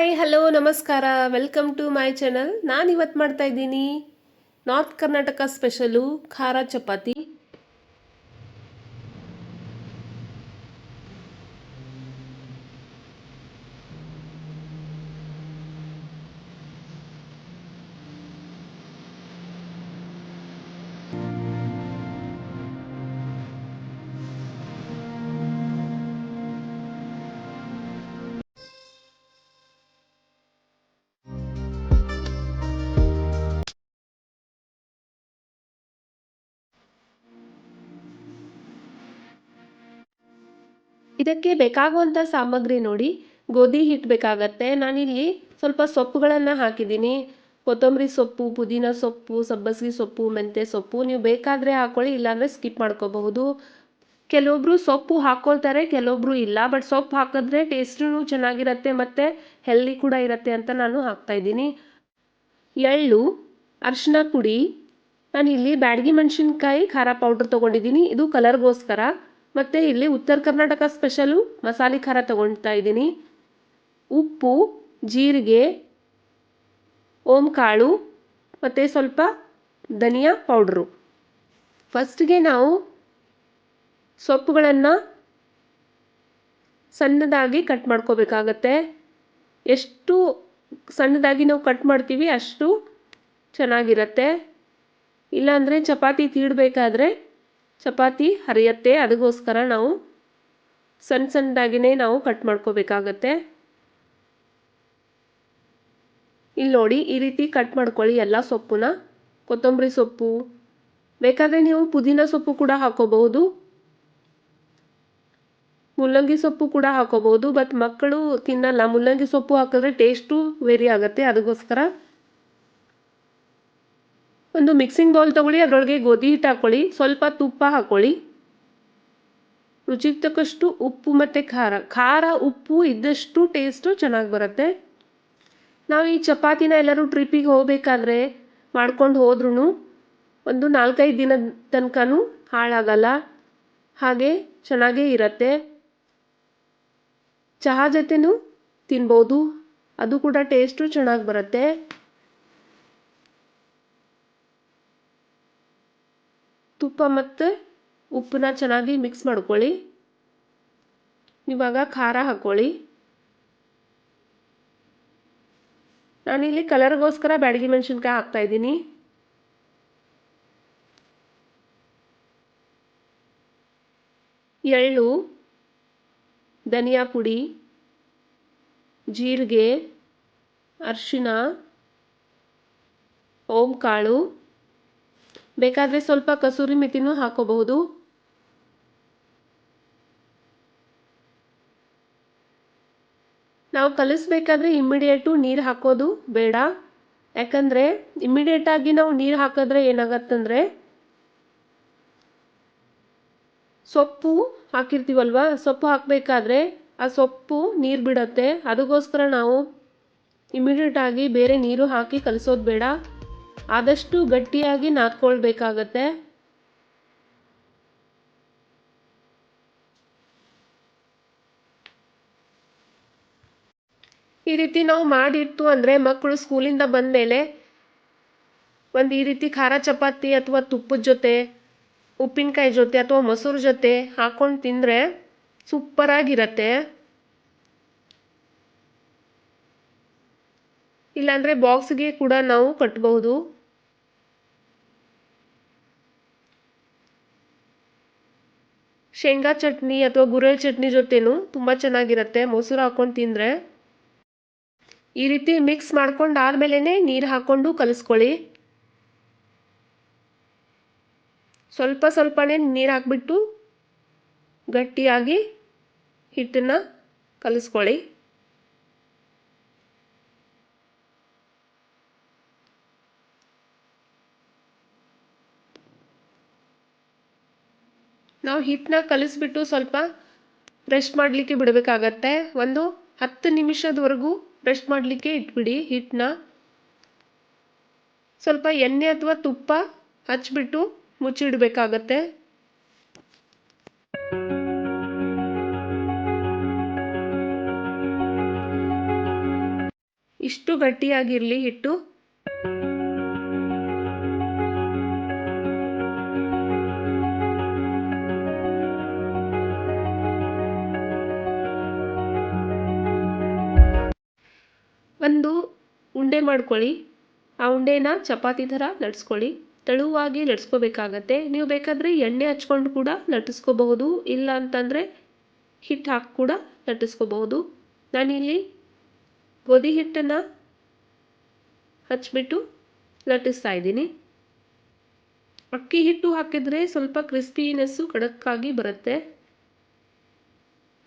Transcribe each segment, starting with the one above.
Hi hello ನಮಸ್ಕಾರ welcome to my channel. ನಾನು ಇವತ್ತು ಮಾಡ್ತಾ ಇದ್ದೀನಿ ನಾರ್ತ್ ಕರ್ನಾಟಕ ಸ್ಪೆಷಲು ಖಾರ ಚಪಾತಿ. ಇದಕ್ಕೆ ಬೇಕಾಗುವಂಥ ಸಾಮಗ್ರಿ ನೋಡಿ, ಗೋಧಿ ಹಿಟ್ಟು ಬೇಕಾಗತ್ತೆ. ನಾನಿಲ್ಲಿ ಸ್ವಲ್ಪ ಸೊಪ್ಪುಗಳನ್ನು ಹಾಕಿದ್ದೀನಿ. ಕೊತ್ತಂಬರಿ ಸೊಪ್ಪು, ಪುದೀನ ಸೊಪ್ಪು, ಸಬ್ಬಸಿಗೆ ಸೊಪ್ಪು, ಮೆಂತ್ಯ ಸೊಪ್ಪು. ನೀವು ಬೇಕಾದರೆ ಹಾಕ್ಕೊಳ್ಳಿ, ಇಲ್ಲಾಂದರೆ ಸ್ಕಿಪ್ ಮಾಡ್ಕೋಬಹುದು. ಕೆಲವೊಬ್ರು ಸೊಪ್ಪು ಹಾಕ್ಕೊಳ್ತಾರೆ, ಕೆಲವೊಬ್ರು ಇಲ್ಲ. ಬಟ್ ಸೊಪ್ಪು ಹಾಕಿದ್ರೆ ಟೇಸ್ಟೂ ಚೆನ್ನಾಗಿರುತ್ತೆ ಮತ್ತು ಹೆಲ್ದಿ ಕೂಡ ಇರುತ್ತೆ ಅಂತ ನಾನು ಹಾಕ್ತಾಯಿದ್ದೀನಿ. ಎಳ್ಳು, ಅರಿಶಿನ ಪುಡಿ, ನಾನಿಲ್ಲಿ ಬ್ಯಾಡಗಿ ಮೆಣಸಿನ್ಕಾಯಿ ಖಾರ ಪೌಡ್ರ್ ತೊಗೊಂಡಿದ್ದೀನಿ, ಇದು ಕಲರ್ಗೋಸ್ಕರ. ಮತ್ತು ಇಲ್ಲಿ ಉತ್ತರ ಕರ್ನಾಟಕ ಸ್ಪೆಷಲು ಮಸಾಲೆ ಖಾರ ತೊಗೊಳ್ತಾ ಇದ್ದೀನಿ. ಉಪ್ಪು, ಜೀರಿಗೆ, ಓಂಕಾಳು ಮತ್ತು ಸ್ವಲ್ಪ ಧನಿಯಾ ಪೌಡ್ರು. ಫಸ್ಟ್ಗೆ ನಾವು ಸೊಪ್ಪುಗಳನ್ನು ಸಣ್ಣದಾಗಿ ಕಟ್ ಮಾಡ್ಕೋಬೇಕಾಗತ್ತೆ. ಎಷ್ಟು ಸಣ್ಣದಾಗಿ ನಾವು ಕಟ್ ಮಾಡ್ತೀವಿ ಅಷ್ಟು ಚೆನ್ನಾಗಿರುತ್ತೆ. ಇಲ್ಲಾಂದರೆ ಚಪಾತಿ ತೀಡಬೇಕಾದ್ರೆ ಚಪಾತಿ ಹರಿಯತ್ತೆ. ಅದಕ್ಕೋಸ್ಕರ ನಾವು ಸಣ್ಣದಾಗಿಯೇ ನಾವು ಕಟ್ ಮಾಡ್ಕೋಬೇಕಾಗತ್ತೆ. ಇಲ್ಲಿ ನೋಡಿ, ಈ ರೀತಿ ಕಟ್ ಮಾಡ್ಕೊಳ್ಳಿ ಎಲ್ಲ ಸೊಪ್ಪನ್ನ. ಕೊತ್ತಂಬರಿ ಸೊಪ್ಪು ಬೇಕಾದರೆ ನೀವು ಪುದೀನ ಸೊಪ್ಪು ಕೂಡ ಹಾಕೋಬಹುದು, ಮುಲ್ಲಂಗಿ ಸೊಪ್ಪು ಕೂಡ ಹಾಕೋಬಹುದು. ಬಟ್ ಮಕ್ಕಳು ತಿನ್ನಲ್ಲ, ಮುಲ್ಲಂಗಿ ಸೊಪ್ಪು ಹಾಕಿದ್ರೆ ಟೇಸ್ಟು ವೇರಿ ಆಗುತ್ತೆ. ಅದಕ್ಕೋಸ್ಕರ ಒಂದು ಮಿಕ್ಸಿಂಗ್ ಬೌಲ್ ತಗೊಳ್ಳಿ, ಅದರೊಳಗೆ ಗೋಧಿ ಹಿಟ್ಟು ಹಾಕ್ಕೊಳ್ಳಿ, ಸ್ವಲ್ಪ ತುಪ್ಪ ಹಾಕ್ಕೊಳ್ಳಿ, ರುಚಿಗೆ ತಕ್ಕಷ್ಟು ಉಪ್ಪು ಮತ್ತು ಖಾರ ಉಪ್ಪು ಇದ್ದಷ್ಟು ಟೇಸ್ಟು ಚೆನ್ನಾಗಿ ಬರುತ್ತೆ. ನಾವು ಈ ಚಪಾತಿನ ಎಲ್ಲರೂ ಟ್ರಿಪ್ಪಿಗೆ ಹೋಗಬೇಕಾದ್ರೆ ಮಾಡ್ಕೊಂಡು ಹೋದ್ರೂ ಒಂದು 4-5 ದಿನದ ತನಕನೂ ಹಾಳಾಗಲ್ಲ, ಹಾಗೆ ಚೆನ್ನಾಗೇ ಇರುತ್ತೆ. ಚಹಾ ಜೊತೆನೂ ತಿನ್ಬೋದು, ಅದು ಕೂಡ ಟೇಸ್ಟು ಚೆನ್ನಾಗಿ ಬರುತ್ತೆ. ತುಪ್ಪ ಮತ್ತು ಉಪ್ಪನ್ನ ಚೆನ್ನಾಗಿ ಮಿಕ್ಸ್ ಮಾಡ್ಕೊಳ್ಳಿ. ಇವಾಗ ಖಾರ ಹಾಕ್ಕೊಳ್ಳಿ. ನಾನಿಲ್ಲಿ ಕಲರ್ಗೋಸ್ಕರ ಬ್ಯಾಡಗಿ ಮೆಣಸಿನ್ಕಾಯಿ ಹಾಕ್ತಾಯಿದ್ದೀನಿ. ಎಳ್ಳು, ಧನಿಯಾ ಪುಡಿ, ಜೀರಿಗೆ, ಅರಿಶಿನ, ಓಂಕಾಳು, ಬೇಕಾದರೆ ಸ್ವಲ್ಪ ಕಸೂರಿ ಮೆಥಿನೂ ಹಾಕೋಬಹುದು. ನಾವು ಕಲಿಸ್ಬೇಕಾದ್ರೆ ಇಮ್ಮಿಡಿಯೇಟು ನೀರು ಹಾಕೋದು ಬೇಡ. ಯಾಕಂದರೆ ಇಮ್ಮಿಡಿಯೇಟಾಗಿ ನಾವು ನೀರು ಹಾಕಿದ್ರೆ ಏನಾಗತ್ತಂದರೆ ಸೊಪ್ಪು ಹಾಕಿರ್ತೀವಲ್ವ, ಸೊಪ್ಪು ಹಾಕಬೇಕಾದ್ರೆ ಆ ಸೊಪ್ಪು ನೀರು ಬಿಡುತ್ತೆ. ಅದಕ್ಕೋಸ್ಕರ ನಾವು ಇಮ್ಮಿಡಿಯೇಟಾಗಿ ಬೇರೆ ನೀರು ಹಾಕಿ ಕಲಿಸೋದು ಬೇಡ. ಆದಷ್ಟು ಗಟ್ಟಿಯಾಗಿ ನಾದ್ಕೊಳ್ಬೇಕಾಗತ್ತೆ. ಈ ರೀತಿ ನಾವು ಮಾಡಿಟ್ಟು ಅಂದರೆ ಮಕ್ಕಳು ಸ್ಕೂಲಿಂದ ಬಂದ ಮೇಲೆ ಒಂದು ಈ ರೀತಿ ಖಾರ ಚಪಾತಿ ಅಥವಾ ತುಪ್ಪದ ಜೊತೆ, ಉಪ್ಪಿನಕಾಯಿ ಜೊತೆ ಅಥವಾ ಮೊಸರು ಜೊತೆ ಹಾಕ್ಕೊಂಡು ತಿಂದರೆ ಸೂಪರಾಗಿರುತ್ತೆ. ಇಲ್ಲಾಂದರೆ ಬಾಕ್ಸ್ಗೆ ಕೂಡ ನಾವು ಕಟ್ಟಬಹುದು. ಶೇಂಗಾ ಚಟ್ನಿ ಅಥವಾ ಗುರೆಳ್ಳು ಚಟ್ನಿ ಜೊತೆನೂ ತುಂಬ ಚೆನ್ನಾಗಿರುತ್ತೆ ಮೊಸರು ಹಾಕ್ಕೊಂಡು ತಿಂದರೆ. ಈ ರೀತಿ ಮಿಕ್ಸ್ ಮಾಡ್ಕೊಂಡು ಆದಮೇಲೆ ನೀರು ಹಾಕ್ಕೊಂಡು ಕಲಿಸ್ಕೊಳ್ಳಿ. ಸ್ವಲ್ಪ ಸ್ವಲ್ಪನೇ ನೀರು ಹಾಕ್ಬಿಟ್ಟು ಗಟ್ಟಿಯಾಗಿ ಹಿಟ್ಟನ್ನು ಕಲಿಸ್ಕೊಳ್ಳಿ. ನಾವು ಹಿಟ್ಟನ್ನ ಕಲಿಸ್ಬಿಟ್ಟು ಸ್ವಲ್ಪ ರೆಸ್ಟ್ ಮಾಡಲಿಕ್ಕೆ ಬಿಡಬೇಕಾಗತ್ತೆ. ಒಂದು 10 ನಿಮಿಷದವರೆಗೂ ರೆಸ್ಟ್ ಮಾಡಲಿಕ್ಕೆ ಇಟ್ಬಿಡಿ ಹಿಟ್ಟನ್ನ. ಸ್ವಲ್ಪ ಎಣ್ಣೆ ಅಥವಾ ತುಪ್ಪ ಹಚ್ಬಿಟ್ಟು ಮುಚ್ಚಿಡಬೇಕಾಗತ್ತೆ. ಇಷ್ಟು ಗಟ್ಟಿಯಾಗಿರಲಿ ಹಿಟ್ಟು. ಒಂದು ಉಂಡೆ ಮಾಡ್ಕೊಳ್ಳಿ. ಆ ಉಂಡೆನ ಚಪಾತಿ ಥರ ಲಟ್ಸ್ಕೊಳ್ಳಿ. ತೆಳುವಾಗಿ ಲಟ್ಸ್ಕೋಬೇಕಾಗತ್ತೆ. ನೀವು ಬೇಕಾದರೆ ಎಣ್ಣೆ ಹಚ್ಕೊಂಡು ಕೂಡ ಲಟ್ಟಿಸ್ಕೋಬಹುದು, ಇಲ್ಲ ಅಂತಂದರೆ ಹಿಟ್ಟು ಹಾಕಿ ಕೂಡ ಲಟ್ಟಿಸ್ಕೋಬಹುದು. ನಾನಿಲ್ಲಿ ಗೋಧಿ ಹಿಟ್ಟನ್ನು ಹಚ್ಬಿಟ್ಟು ಲಟ್ಟಿಸ್ತಾ ಇದ್ದೀನಿ. ಅಕ್ಕಿ ಹಿಟ್ಟು ಹಾಕಿದರೆ ಸ್ವಲ್ಪ ಕ್ರಿಸ್ಪಿನೆಸ್ಸು ಖಡಕ್ಕಾಗಿ ಬರುತ್ತೆ.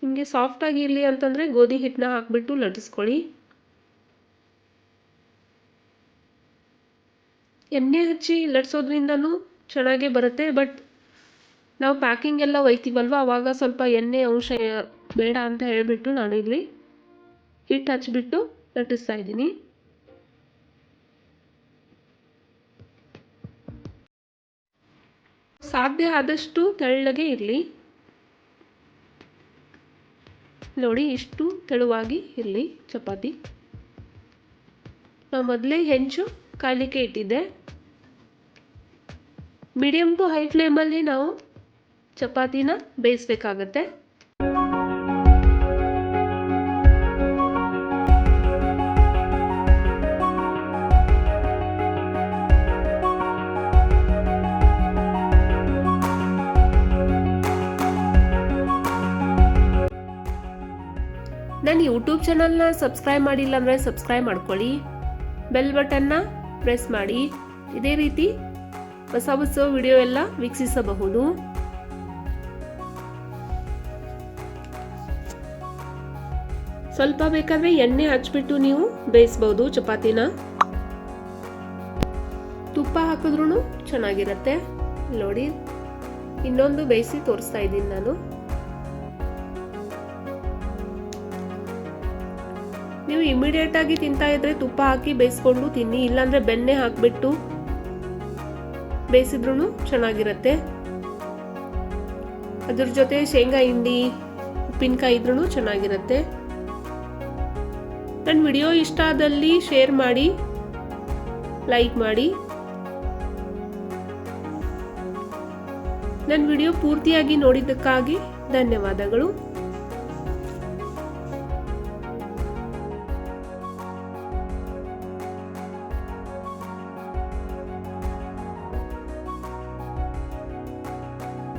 ನಿಮಗೆ ಸಾಫ್ಟಾಗಿ ಇರಲಿ ಅಂತಂದರೆ ಗೋಧಿ ಹಿಟ್ಟನ್ನ ಹಾಕಿಬಿಟ್ಟು ಲಟ್ಟಿಸ್ಕೊಳ್ಳಿ. ಎಣ್ಣೆ ಹಚ್ಚಿ ಲಟ್ಸೋದ್ರಿಂದನೂ ಚೆನ್ನಾಗೇ ಬರುತ್ತೆ. ಬಟ್ ನಾವು ಪ್ಯಾಕಿಂಗ್ ಎಲ್ಲ ಒಯ್ತೀವಲ್ವ, ಆವಾಗ ಸ್ವಲ್ಪ ಎಣ್ಣೆ ಅಂಶ ಬೇಡ ಅಂತ ಹೇಳಿಬಿಟ್ಟು ನಾನಿಲ್ಲಿ ಹಿಟ್ಟು ಹಚ್ಬಿಟ್ಟು ಲಟ್ಟಿಸ್ತಾ ಇದ್ದೀನಿ. ಸಾಧ್ಯ ಆದಷ್ಟು ತೆಳ್ಳಗೆ ಇರಲಿ. ನೋಡಿ, ಇಷ್ಟು ತೆಳುವಾಗಿ ಇರಲಿ ಚಪಾತಿ. ನಾವು ಮೊದಲೇ ಹೆಂಚು ಕಾಯಲಿಕ್ಕೆ ಇಟ್ಟಿದ್ದೆ. ಮೀಡಿಯಮ್ ಟು ಹೈ ಫ್ಲೇಮಲ್ಲಿ ನಾವು ಚಪಾತಿನ ಬೇಯಿಸ್ಬೇಕಾಗತ್ತೆ. ನನ್ನ ಯೂಟ್ಯೂಬ್ ಚಾನಲ್ನ ಸಬ್ಸ್ಕ್ರೈಬ್ ಮಾಡಿಲ್ಲ ಅಂದರೆ ಸಬ್ಸ್ಕ್ರೈಬ್ ಮಾಡ್ಕೊಳ್ಳಿ. ಬೆಲ್ ಬಟನ್ನ ಪ್ರೆಸ್ ಮಾಡಿ. ಇದೇ ರೀತಿ ಹೊಸ ಹೊಸ ವಿಡಿಯೋ ಎಲ್ಲ ವೀಕ್ಷಿಸಬಹುದು. ಸ್ವಲ್ಪ ಬೇಕಾದರೆ ಎಣ್ಣೆ ಹಚ್ಬಿಟ್ಟು ನೀವು ಬೇಯಿಸ್ಬೋದು ಚಪಾತಿನ. ತುಪ್ಪ ಹಾಕಿದ್ರೂ ಚೆನ್ನಾಗಿರುತ್ತೆ. ನೋಡಿ, ಇನ್ನೊಂದು ಬೇಯಿಸಿ ತೋರಿಸ್ತಾ ಇದ್ದೀನಿ ನಾನು. ನೀವು ಇಮಿಡಿಯೇಟ್ ಆಗಿ ತಿಂತಾ ಇದ್ರೆ ತುಪ್ಪ ಹಾಕಿ ಬೇಯಿಸ್ಕೊಂಡು ತಿನ್ನಿ, ಇಲ್ಲಾಂದ್ರೆ ಬೆಣ್ಣೆ ಹಾಕಿಬಿಟ್ಟು ಬೇಯಿಸಿದ್ರೂ ಚೆನ್ನಾಗಿರುತ್ತೆ. ಅದ್ರ ಜೊತೆ ಶೇಂಗಾ ಹಿಂಡಿ, ಉಪ್ಪಿನಕಾಯಿ ಇದ್ರೂ ಚೆನ್ನಾಗಿರುತ್ತೆ. ನನ್ನ ವಿಡಿಯೋ ಇಷ್ಟ ಆದಲ್ಲಿ ಶೇರ್ ಮಾಡಿ, ಲೈಕ್ ಮಾಡಿ. ನನ್ನ ವಿಡಿಯೋ ಪೂರ್ತಿಯಾಗಿ ನೋಡಿದ್ದಕ್ಕಾಗಿ ಧನ್ಯವಾದಗಳು.